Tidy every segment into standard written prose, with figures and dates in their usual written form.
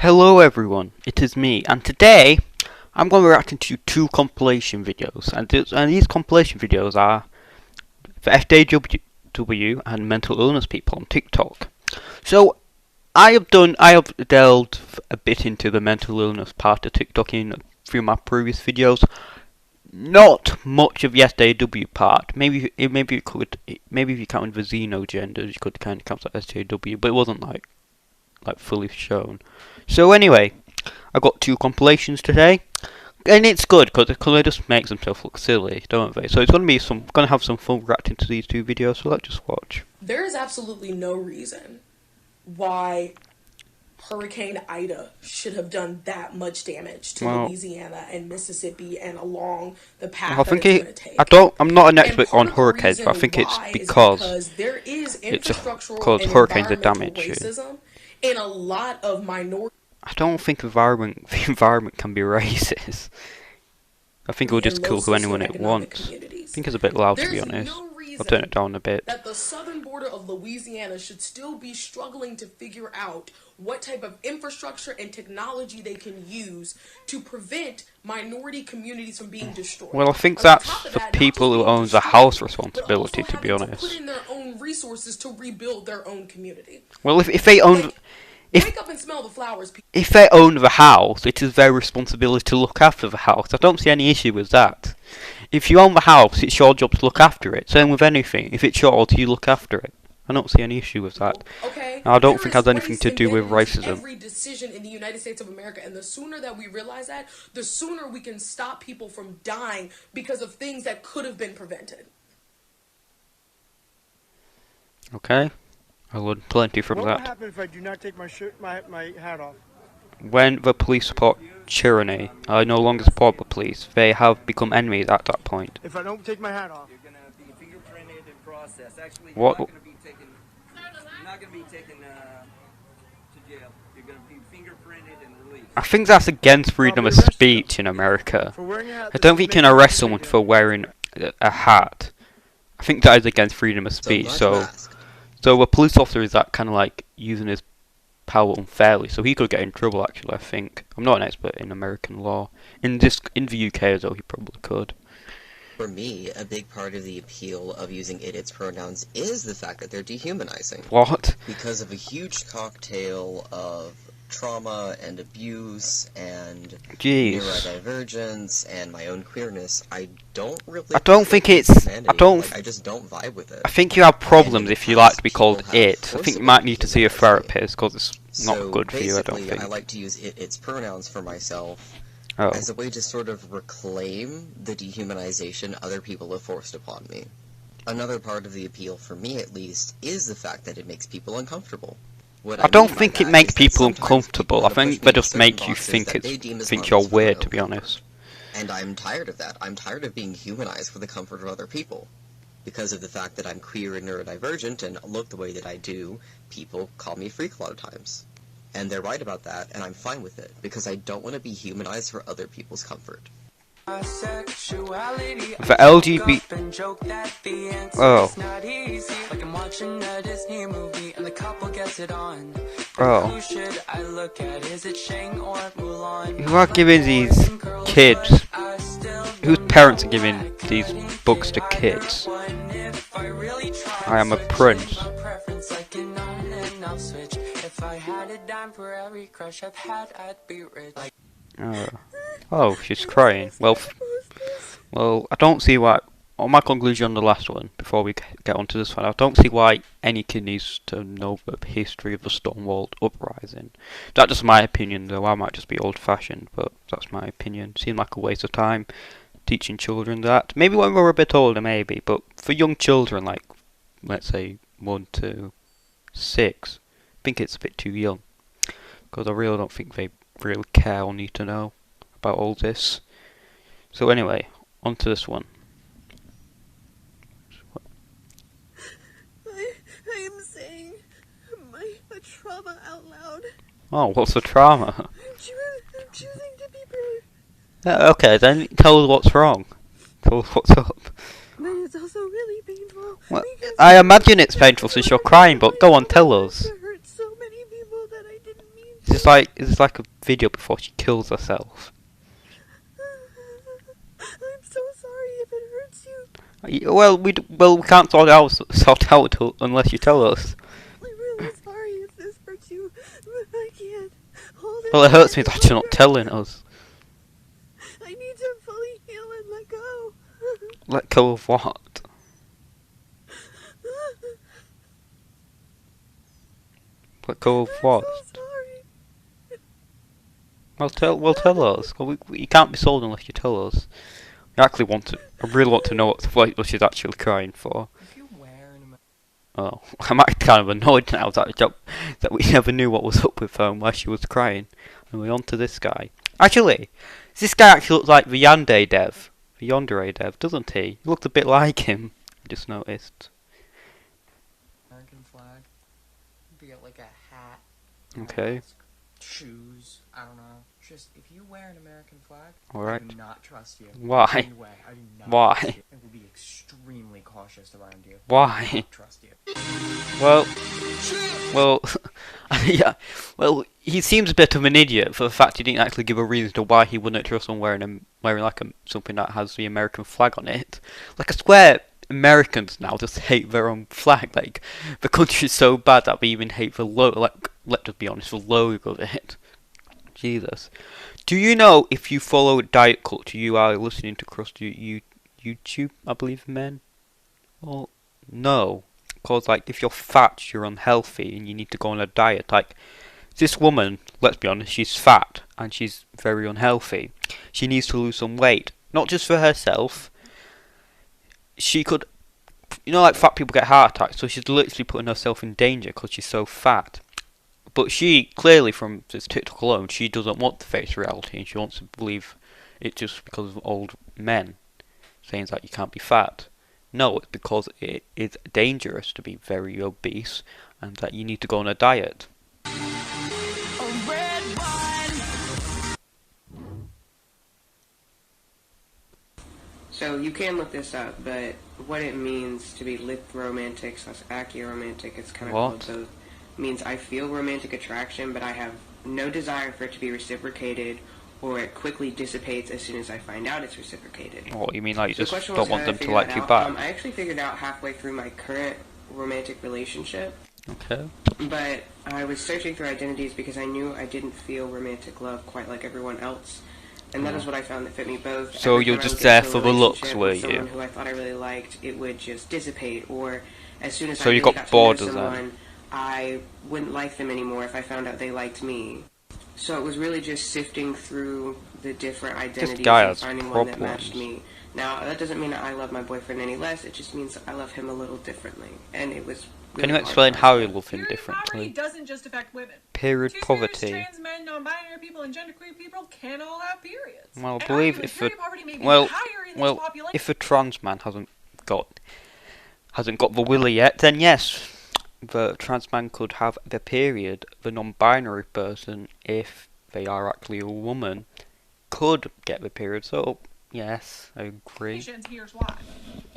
Hello everyone, it is me, and today I'm going to be reacting to two compilation videos, and these compilation videos are for SJW and mental illness people on TikTok. So I have delved a bit into the mental illness part of TikTok in through my previous videos. Not much of the SJW part. Maybe if you count the Xeno genders, you could kind of count that SJW, but it wasn't like fully shown. So anyway, I got two compilations today, and it's good because it just makes themselves look silly, don't they? So it's gonna have some fun reacting to these two videos. So let's just watch. There is absolutely no reason why Hurricane Ida should have done that much damage to Louisiana and Mississippi and along the path that it's going to take. I'm not an expert on hurricanes, but I think it's because there is infrastructural because and hurricanes are environmental damaging. racism in a lot of minority. I don't think the environment can be racist. I think it'll just kill anyone it wants. I think it's a bit loud, to be honest. I'll turn it down a bit. That the southern border of Louisiana should still be struggling to figure out what type of infrastructure and technology they can use to prevent minority communities from being destroyed. Well, I think that's the people who owns the house responsibility, to be honest. Put in their own resources to rebuild their own community. Well, if they own... Wake up and smell the flowers. If they own the house, it is their responsibility to look after the house. I don't see any issue with that. If you own the house, it's your job to look after it. Same with anything. If it's yours, you look after it. I don't see any issue with that. Okay. I don't think it has anything to do with racism. Every decision in the United States of America, and the sooner that we realize that, the sooner we can stop people from dying because of things that could have been prevented. Okay. I learned plenty from that. What will happen if I do not take my hat off? When the police support tyranny, I no longer support the police. They have become enemies at that point. If I don't take my hat off, you're going to be fingerprinted and processed. Actually, what? You're not going to be taken to jail. You're going to be fingerprinted and released. I think that's against freedom of speech in America. I don't think you can arrest someone for wearing a hat. I think that is against freedom of speech. So a police officer is that kind of like using his power unfairly, so he could get in trouble. Actually, I think I'm not an expert in American law. In the UK as well, he probably could. For me, a big part of the appeal of using its pronouns is the fact that they're dehumanizing. What? Because of a huge cocktail of trauma and abuse and neurodivergence and my own queerness, I don't think I just don't vibe with it. I think you have problems if you like to be called it. I think you might need to see a therapist because it's not good for you, I don't think. I like to use its pronouns for myself as a way to sort of reclaim the dehumanization other people have forced upon me. Another part of the appeal, for me at least, is the fact that it makes people uncomfortable. I don't think it makes people uncomfortable. I think they just make you think you're weird, to be honest. And I'm tired of that. I'm tired of being humanized for the comfort of other people. Because of the fact that I'm queer and neurodivergent and look the way that I do, people call me a freak a lot of times. And they're right about that, and I'm fine with it, because I don't want to be humanized for other people's comfort. For LGBT... Oh. Oh. Who are giving these kids? Whose parents are giving these books to kids? I am a prince. Oh, she's crying. Well, I don't see why. On my conclusion on the last one, before we get onto this one, I don't see why any kid needs to know the history of the Stonewall Uprising. That's just my opinion, though. I might just be old-fashioned, but that's my opinion. Seems like a waste of time teaching children that. Maybe when we're a bit older, maybe, but for young children, like let's say 1 to 6, I think it's a bit too young, because I really don't think they really care or need to know about all this. So anyway, on to this one. I am saying my trauma out loud. Oh, what's the trauma? I'm choosing to be brave. Okay, then tell us what's wrong. Tell us what's up. But it's also really painful. Well, I imagine it's painful since you're crying, but go on, tell us. To hurt so many people that I didn't mean Is this like a video before she kills herself? I'm so sorry if it hurts you. Well, we can't sort out unless you tell us. I'm really sorry if this hurts you, but I can't hold it. Well, it hurts me that you're not telling us. I need to fully heal and let go. Let go of what? Let go of what? I'm so sorry. Well, tell us. Well, you can't be sold unless you tell us. I really want to know what she's actually crying for. Oh, I'm actually kind of annoyed now that we never knew what was up with her and why she was crying. And we're on to this guy. Actually, this guy actually looks like the Yandere dev, doesn't he? He looks a bit like him. I just noticed. American flag. Be it like a hat. Okay. Mask, shoes. I don't know. Just if you wear an American flag, Alright. I do not trust you. Why? Anyway, I do not Why? trust you. I will be extremely cautious around you. Why? I do not trust you. Well, yeah. Well, he seems a bit of an idiot for the fact he didn't actually give a reason to why he wouldn't trust someone wearing like something that has the American flag on it. Like, I swear, Americans now just hate their own flag. Like, the country's so bad that we even hate the logo. Like, let's be honest, the logo of it. Jesus. Do you know if you follow diet culture, you are listening to across YouTube, I believe, men? Well, no. Because, like, if you're fat, you're unhealthy, and you need to go on a diet. Like, this woman, let's be honest, she's fat, and she's very unhealthy. She needs to lose some weight. Not just for herself. She could, like, fat people get heart attacks, so she's literally putting herself in danger because she's so fat. But she, clearly from this TikTok alone, she doesn't want to face reality, and she wants to believe it just because of old men saying that you can't be fat. No, it's because it is dangerous to be very obese, and that you need to go on a diet. So you can look this up, but what it means to be lip romantic / achy-romantic, it's kind of called both. Means I feel romantic attraction, but I have no desire for it to be reciprocated, or it quickly dissipates as soon as I find out it's reciprocated. What, you mean like you So just don't want them to like you back? I actually figured out halfway through my current romantic relationship. Okay. But I was searching for identities because I knew I didn't feel romantic love quite like everyone else. And that is what I found that fit me both. So you're just there for the looks, were you? Someone who I thought I really liked, it would just dissipate, or as soon as so I you really got got bored to know of someone, them. I wouldn't like them anymore if I found out they liked me. So it was really just sifting through the different identities and finding one that matched me. Now, that doesn't mean that I love my boyfriend any less, it just means I love him a little differently. And it was really Can you explain how you love him differently? Period poverty doesn't just affect women. Period poverty. Trans men, non-binary people, and genderqueer people can all have periods. Well, I believe if a trans man hasn't got the willy yet, then yes, the trans man could have the period. The non-binary person, if they are actually a woman, could get the period. So yes, I agree. Here's why.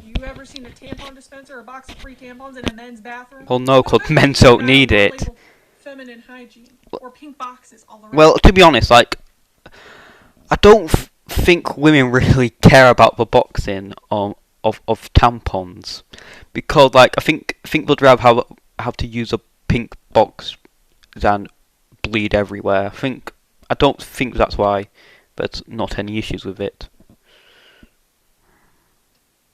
You ever seen a tampon dispenser or a box of free tampons in a men's bathroom? Well, no, because men don't need it. Feminine hygiene or pink boxes all around. Well, to be honest, like, I don't think women really care about the boxing of tampons, because, like, I think they'd rather have to use a pink box than bleed everywhere. I don't think that's why there's not any issues with it.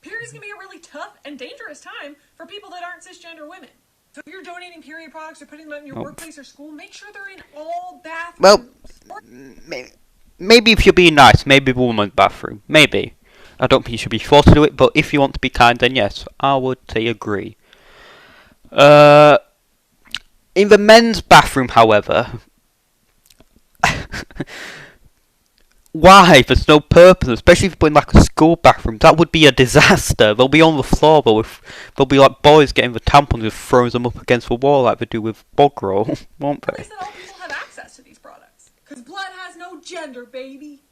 Periods can be a really tough and dangerous time for people that aren't cisgender women. So if you're donating period products or putting them in your workplace or school, make sure they're in all bathrooms. Well, maybe if you're being nice, maybe the woman's bathroom. Maybe. I don't think you should be forced to do it, but if you want to be kind, then yes, I would say agree. In the men's bathroom, however, why? There's no purpose, especially if you put in like a school bathroom. That would be a disaster. They'll be on the floor, they'll be like boys getting the tampons and throwing them up against the wall like they do with bog roll, won't they? At least that all people have access to these products. Because blood has no gender, baby.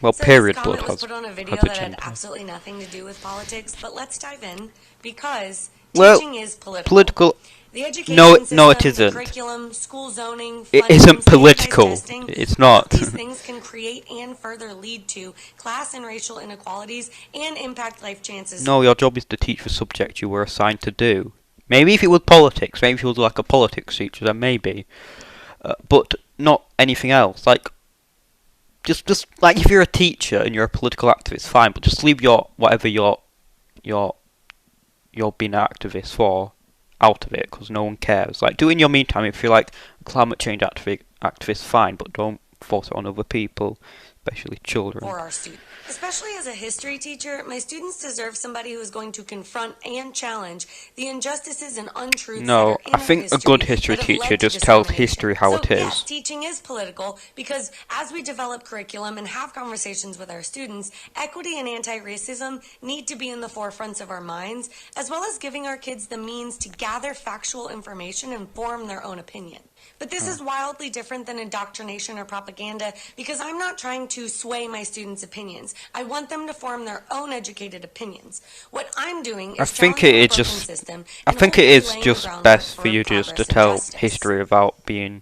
Well, so period this blood comment was has put on a video a that gender. had absolutely nothing to do with politics, but let's dive in because Well, teaching is political. The education system, it isn't. the curriculum, school zoning, It funding, isn't political. testing, It's all not. of these things can create and further lead to class and racial inequalities and impact life chances. No, your job is to teach the subject you were assigned to do. Maybe if it was politics, maybe if it was like a politics teacher, then maybe. But not anything else. Like, just like if you're a teacher and you're a political activist, fine. But just leave your whatever you're being an activist for out of it, because no one cares. Like, do it in your meantime. If you're like a climate change activist, fine. But don't force it on other people, especially children. For our students. Especially as a history teacher, my students deserve somebody who is going to confront and challenge the injustices and untruths that are in I think a good history teacher just tells history how it is. Yes, teaching is political because as we develop curriculum and have conversations with our students, equity and anti-racism need to be in the forefronts of our minds, as well as giving our kids the means to gather factual information and form their own opinion. But this is wildly different than indoctrination or propaganda because I'm not trying to sway my students' opinions. I want them to form their own educated opinions. What I'm doing is I think it is just best for you just to tell history without being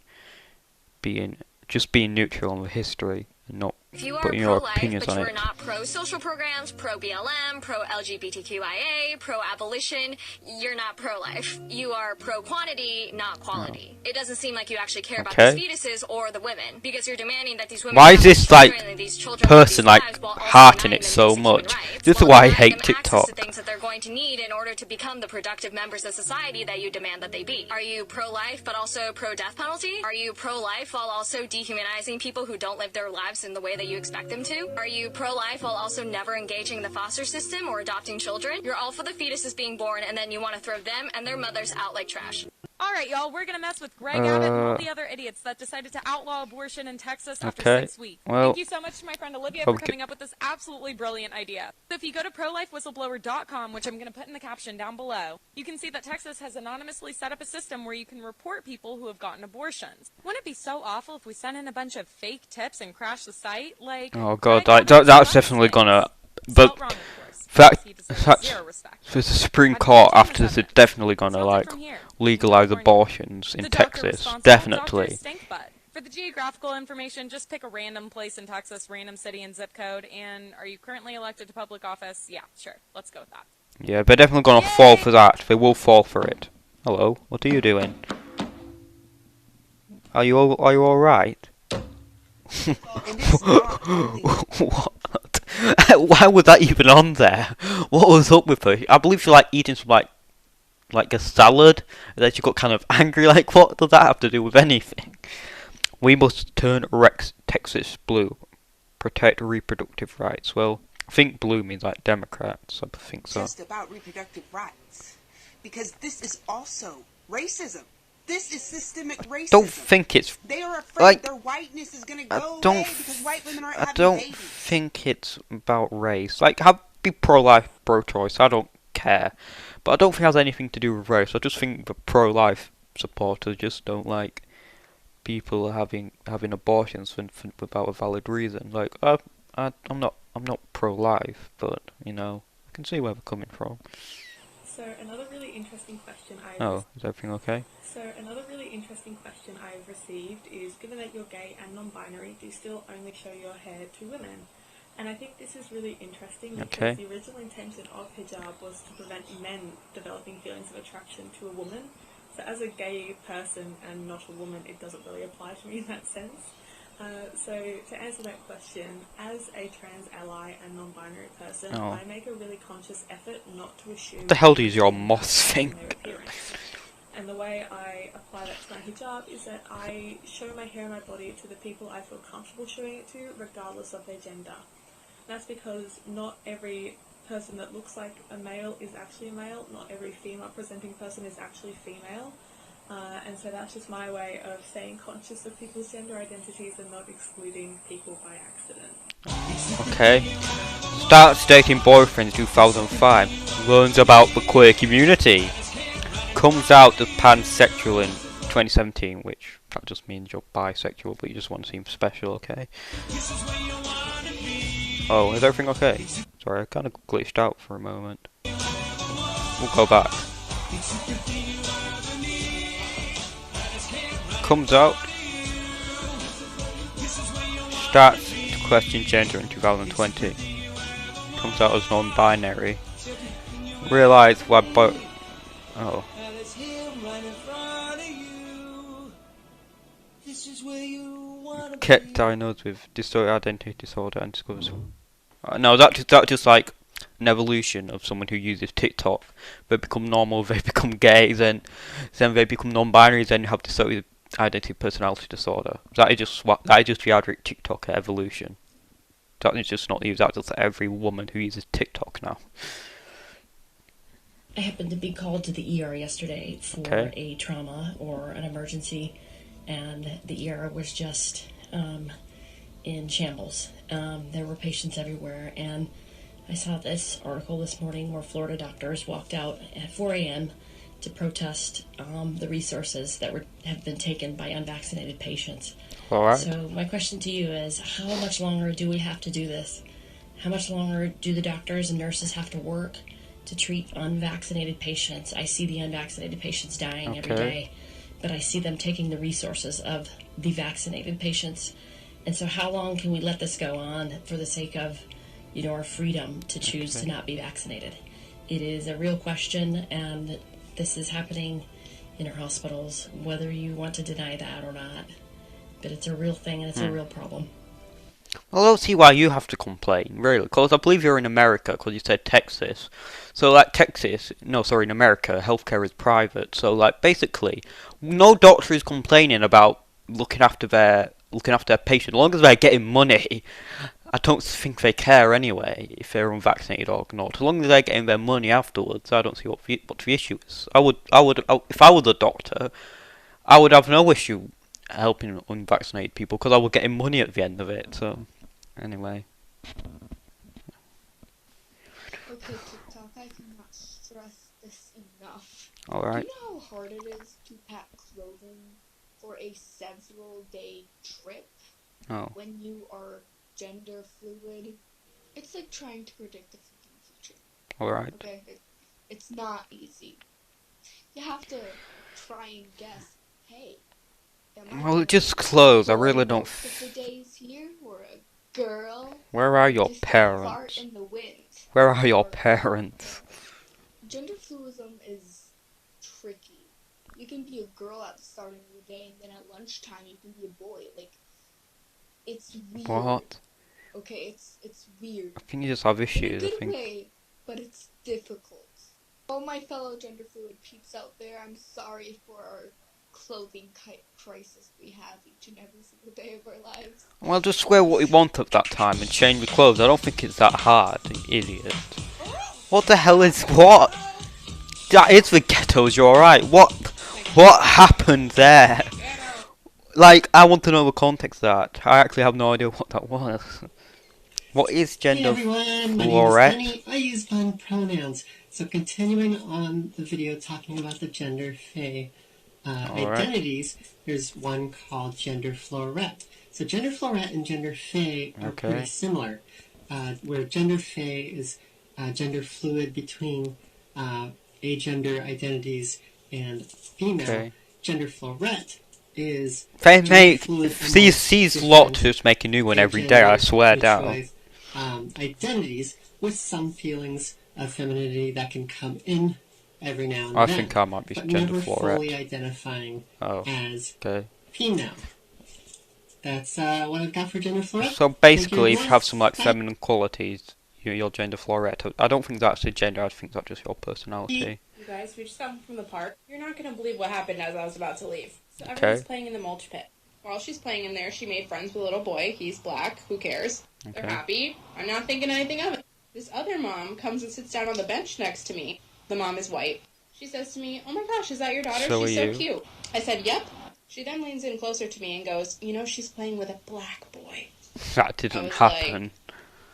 neutral on the history and not If you are putting your pro-life, opinions but on you are it. not pro-social programs, pro-BLM, pro-LGBTQIA, pro-abolition, you're not pro-life. You are pro-quantity, not quality. It doesn't seem like you actually care about these fetuses or the women, because you're demanding that these women Why have is this children like and these children person have like these lives while also hearting denying it them so basic human much? rights, This is while why I denying hate them access TikTok. to things that they're going to need in order to become the productive members of society that you demand that they be. Are you pro-life but also pro-death penalty? Are you pro-life while also dehumanizing people who don't live their lives in the way that you expect them to? Are you pro-life while also never engaging in the foster system or adopting children? You're all for the fetuses being born, and then you want to throw them and their mothers out like trash. Alright, y'all, we're gonna mess with Greg Abbott and all the other idiots that decided to outlaw abortion in Texas after 6 weeks. Well, thank you so much to my friend Olivia for coming up with this absolutely brilliant idea. So if you go to prolifewhistleblower.com, which I'm gonna put in the caption down below, you can see that Texas has anonymously set up a system where you can report people who have gotten abortions. Wouldn't it be so awful if we sent in a bunch of fake tips and crashed the site? Like, oh god, that's definitely gonna. But for the Supreme Court after this, it's definitely gonna like legalize abortions in Texas. Definitely. For the geographical information, just pick a random place in Texas, random city and zip code, and are you currently elected to public office? Yeah, sure. Let's go with that. Yeah, they're definitely gonna fall for that. They will fall for it. Hello, what are you doing? Are you all right? What? Why was that even on there? What was up with her? I believe she like eating some like a salad, and then she got kind of angry. Like, what does that have to do with anything? We must turn Texas blue, protect reproductive rights. Well, I think blue means like Democrats. I think so. Just about reproductive rights, because this is also racism. This is systemic racism. Don't think it's. They are afraid like, their whiteness is going to go away because white women aren't I having don't babies. think it's about race. Like, be pro-life, pro-choice. I don't care, but I don't think it has anything to do with race. I just think the pro-life supporters just don't like people having abortions without a valid reason. Like, I'm not pro-life, but you know, I can see where they're coming from. So another really interesting question Is everything okay? So another really interesting question I've received is, given that you're gay and non-binary, do you still only show your hair to women? And I think this is really interesting because the original intention of hijab was to prevent men developing feelings of attraction to a woman. So as a gay person and not a woman, it doesn't really apply to me in that sense. So to answer that question, as a trans ally and non-binary person, I make a really conscious effort not to assume... What the hell does your moss think? And the way I apply that to my hijab is that I show my hair and my body to the people I feel comfortable showing it to, regardless of their gender. That's because not every person that looks like a male is actually a male, not every female presenting person is actually female. And so that's just my way of staying conscious of people's gender identities and not excluding people by accident. Okay. Starts dating boyfriend 2005. Learns about the queer community. Comes out as pansexual in 2017, which that just means you're bisexual, but you just want to seem special, okay? Oh, is everything okay? Sorry, I kind of glitched out for a moment. We'll go back. comes out, starts to question gender in 2020, comes out as non-binary, realise why get diagnosed with dysocial identity disorder and discovers. No, that's just like an evolution of someone who uses TikTok. They become normal, they become gay, then they become non-binary, then you have dissociative identity personality disorder. That is just the average TikTok evolution. That is just not used. That's just every woman who uses TikTok now. I happened to be called to the ER yesterday for a trauma or an emergency, and the ER was just in shambles. There were patients everywhere, and I saw this article this morning where Florida doctors walked out at 4 a.m. to protest the resources that have been taken by unvaccinated patients. All right. So my question to you is, how much longer do we have to do this? How much longer do the doctors and nurses have to work to treat unvaccinated patients? I see the unvaccinated patients dying every day, but I see them taking the resources of the vaccinated patients. And so how long can we let this go on for the sake of, our freedom to choose to not be vaccinated? It is a real question, and this is happening in our hospitals, whether you want to deny that or not. But it's a real thing, and it's a real problem. Well, I don't see why you have to complain, really, because I believe you're in America, because you said Texas. So, like, in America, healthcare is private. So, like, basically, no doctor is complaining about looking after their patient. As long as they're getting money, I don't think they care anyway if they're unvaccinated or not. As long as they're getting their money afterwards, I don't see what the issue is. If I was a doctor, I would have no issue helping unvaccinated people because I would get money at the end of it. So, anyway. Okay, TikTok, I cannot stress this enough. Alright. Do you know how hard it is to pack clothing for a several day trip when you are gender fluid? It's like trying to predict the future. Alright. Okay, it's not easy. You have to try and guess, hey, Well, just clothes. I really don't. The days here or a girl. Where are your parents? In the wind. Where are your parents? Gender fluidism is tricky. You can be a girl at the start of your day, and then at lunchtime you can be a boy. Like, it's weird. What? Okay, it's weird. I think you just have issues. In a good way, but it's difficult. All my fellow gender fluid peeps out there, I'm sorry for our clothing crisis we have each and every single day of our lives. Well, just wear what you want at that time and change your clothes. I don't think it's that hard, you idiot. What the hell is what? That is the ghettos. You're alright. What happened there? Like, I want to know the context of that. I actually have no idea what that was. What is gender Hey everyone, my fluorette? name is Kenny. I use fun pronouns. So continuing on the video talking about the gender fey identities, there's one called gender fluorette. So gender fluorette and gender fey are pretty similar. Where gender fey is gender fluid between agender identities and female. Gender fluorette is these lot just make a new one every day, I swear down. Identities with some feelings of femininity that can come in every now and then. I think I might be but gender never fluorette. fully identifying as female. That's what I've got for gender fluorette. So basically, if you have some like feminine qualities, you're gender fluorette. I don't think that's a gender. I think that's just your personality. You guys, we just got from the park. You're not going to believe what happened as I was about to leave. So everyone's playing in the mulch pit. While she's playing in there, she made friends with a little boy. He's black. Who cares? They're happy. I'm not thinking anything of it. This other mom comes and sits down on the bench next to me. The mom is white. She says to me, "Oh my gosh, is that your daughter? She's so cute." I said, "Yep." She then leans in closer to me and goes, "She's playing with a black boy." That didn't happen.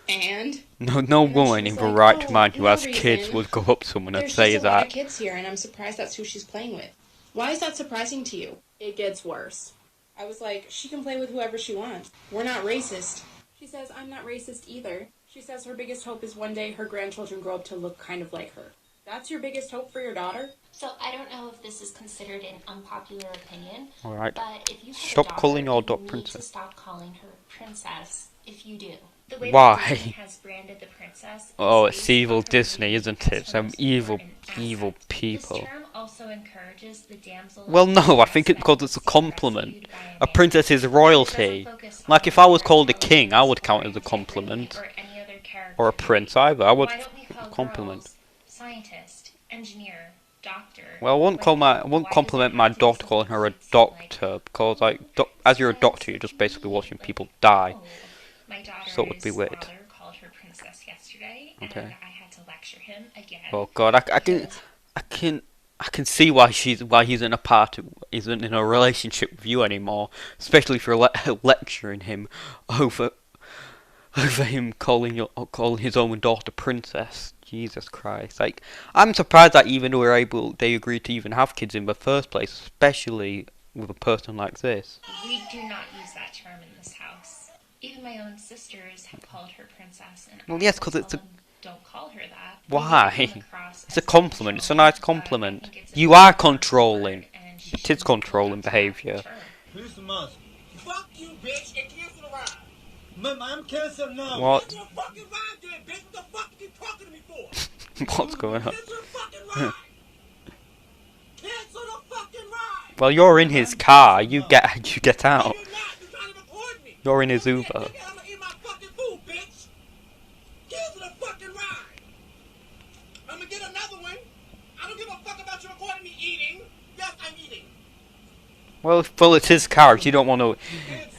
And? No woman in the right mind who has kids would go up to someone and say There's that. a lot of kids here, and I'm surprised that's who she's playing with. Why is that surprising to you? It gets worse. I was like, she can play with whoever she wants. We're not racist. She says, "I'm not racist either." She says her biggest hope is one day her grandchildren grow up to look kind of like her. That's your biggest hope for your daughter? So I don't know if this is considered an unpopular opinion. Alright. But if you have Stop a daughter, calling your you dog need princess. to stop calling her princess if you do. The way Why? that Disney has branded the princess Oh, is it's based evil on her Disney, beauty isn't as it? her Some most evil, important evil asset. people. This term also encourages the damsel Well, in no, I distress think it's because it's a that is compliment. rescued by a A man. princess is It royalty. doesn't focus Like, on if I was her called a king, I would intelligence count or as a integrity compliment. or any other character Or a prince either. I would Why don't we call compliment. girls scientist, engineer, doctor? Well, I wouldn't compliment my daughter calling her a doctor, because like, as you're a doctor, you're just basically watching people die. My daughter's So it would be weird. father called her princess yesterday, Okay. and I had to lecture him again. Oh God, I can see why he's isn't in a relationship with you anymore, especially if you're lecturing him over him calling his own daughter princess. Jesus Christ! Like, I'm surprised that even they agreed to even have kids in the first place, especially with a person like this. We do not use that term in this house. Even my own sisters have called her princess, and Well, yes, because it's a don't call her that. why? It's a compliment. It's a nice compliment. You are controlling. It is controlling behaviour. Who's the most? Fuck you, bitch, and cancel the ride. I'm canceling now. What? Cancel the fucking ride, then, bitch. What the fuck are you talking to me for? What's going on? Cancel the fucking ride. Cancel the fucking ride. Well, you're in his car. You get out. You're in his Uber. I'm gonna eat my fucking food, bitch. Cancel the fucking ride. I'm gonna get another one. I don't give a fuck about you recording me eating. Yes, I'm eating. Well, it's his car. If you don't want to,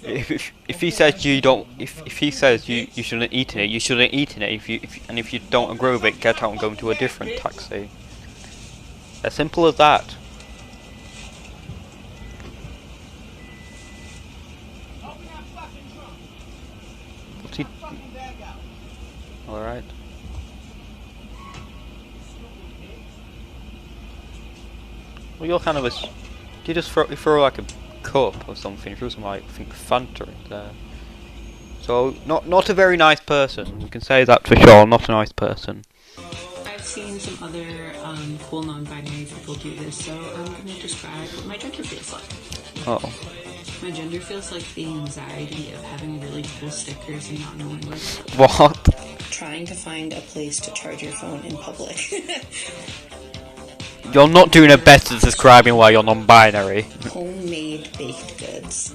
if he says you don't, if he says you shouldn't eat in it, you shouldn't eat in it. If you don't agree with it, get out and go into a different taxi. As simple as that. What's he? All right. Well, you're kind of a. You just throw like a cup or something, throw some like, I think, Fanta in there. So not a very nice person. You can say that for sure. Not a nice person. I've seen some other cool non-binary people do this, so I'm going to describe what my gender feels like. Oh. My gender feels like the anxiety of having really cool stickers and not knowing where to put them. What? Trying to find a place to charge your phone in public. You're not doing it best at describing why you're non-binary. Homemade baked goods.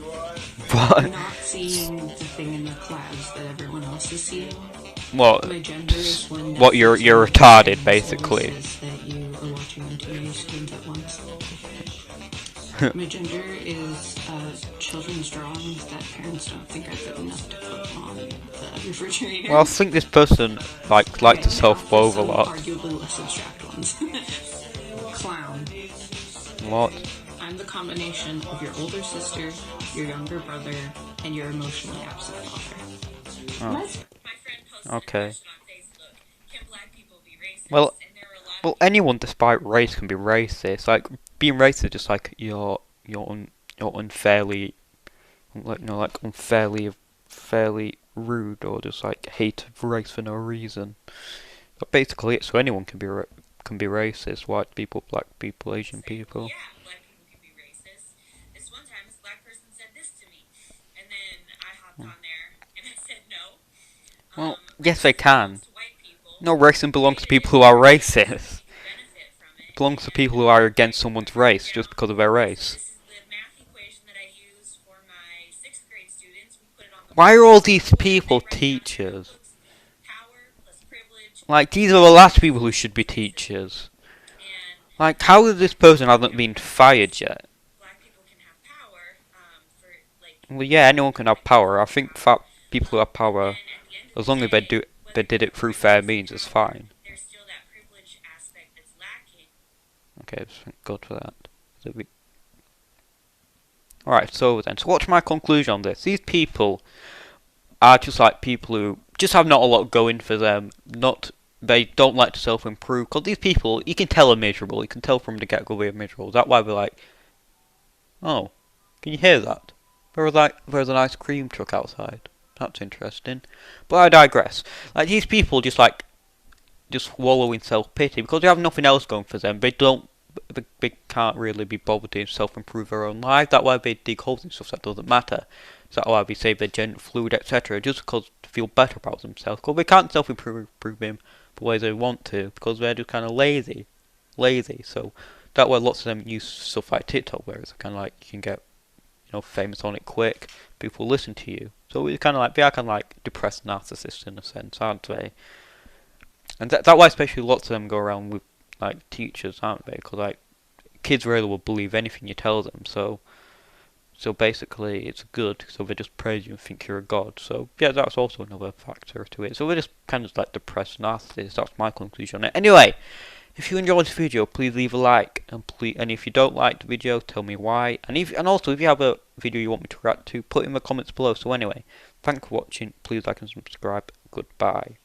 What? Not seeing the thing in the clouds that everyone else is seeing. What? My gender is one What? You're retarded, basically. That you are watching on too many screens at once. My gender is children's drawings that parents don't think are good enough to put on the refrigerator. Well, I think this person likes to self-loathe a lot. Arguably less abstract ones. Clown. What? I'm the combination of your older sister, your younger brother, and your emotionally absent father. Oh. Okay. Well, anyone despite race can be racist. Like, being racist is just like you're unfairly, like unfairly rude, or just like hate race for no reason. But basically, so anyone can be racist. White people, black people, Asian people. Well, yes, they can. No, racism belongs to people who are racist. It belongs to people who are against someone's race just because of their race. Why are all these people teachers? Like, these are the last people who should be teachers. Like, how is this person hasn't been fired yet? Well, yeah, anyone can have power. I think that people who have power, as long as they did it through fair means, is fine. Okay, thank God for that. Alright, so what's my conclusion on this? These people are just like people who just have not a lot going for them. They don't like to self-improve. Because these people, you can tell are miserable. You can tell from the get-go they're miserable. That's why they're like, oh, can you hear that? There's an ice cream truck outside. That's interesting. But I digress. Like, these people just like just wallow in self-pity because they have nothing else going for them. They can't really be bothered to self-improve their own life. That's why they dig holes and stuff that doesn't matter. So that's why they say they're gender fluid, etc. Just because they feel better about themselves. Because they can't self-improve them the way they want to because they're just kind of lazy. So that's why lots of them use stuff like TikTok, where it's kind of like you can get famous on it quick. People listen to you. So it's kind of like they are kind of like depressed narcissists in a sense, aren't they? And that's why especially lots of them go around with like teachers, aren't they? Because like kids really will believe anything you tell them. So basically it's good. So they just praise you and think you're a god. So yeah, that's also another factor to it. So we're just kind of like depressed narcissists. That's my conclusion on it. Anyway, if you enjoyed this video, please leave a like, and if you don't like the video, tell me why. And also if you have a video you want me to react to, put it in the comments below. So anyway, thanks for watching. Please like and subscribe. Goodbye.